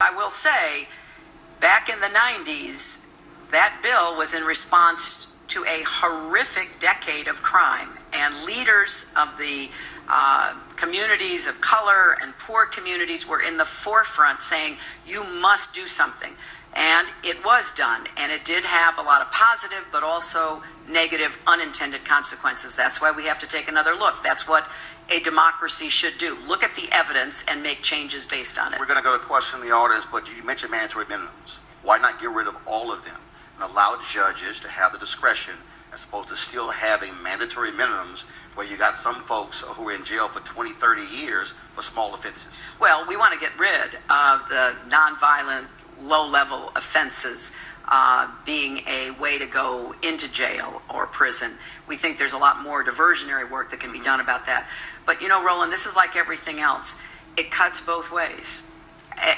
I will say, back in the 90s, that bill was in response to a horrific decade of crime, and leaders of the communities of color and poor communities were in the forefront saying, you must do something. And it was done, and it did have a lot of positive but also negative unintended consequences. That's why we have to take another look. That's what a democracy should do. Look at the evidence and make changes based on it. We're going to go to question in the audience, but you mentioned mandatory minimums. Why not get rid of all of them and allow judges to have the discretion as opposed to still having mandatory minimums where you got some folks who are in jail for 20, 30 years for small offenses? Well, we want to get rid of the nonviolent, low-level offenses being a way to go into jail or prison. We think there's a lot more diversionary work that can be done about that. But, you know, Roland, this is like everything else. It cuts both ways.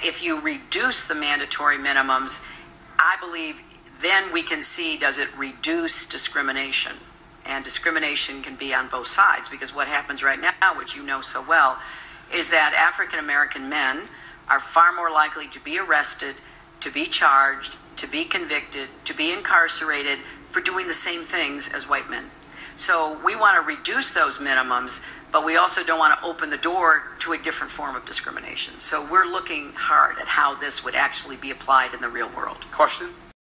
If you reduce the mandatory minimums, I believe then we can see, does it reduce discrimination? And discrimination can be on both sides, because what happens right now, which you know so well, is that African American men are far more likely to be arrested, to be charged, to be convicted, to be incarcerated for doing the same things as white men. So we want to reduce those minimums, but we also don't want to open the door to a different form of discrimination. So we're looking hard at how this would actually be applied in the real world. Question?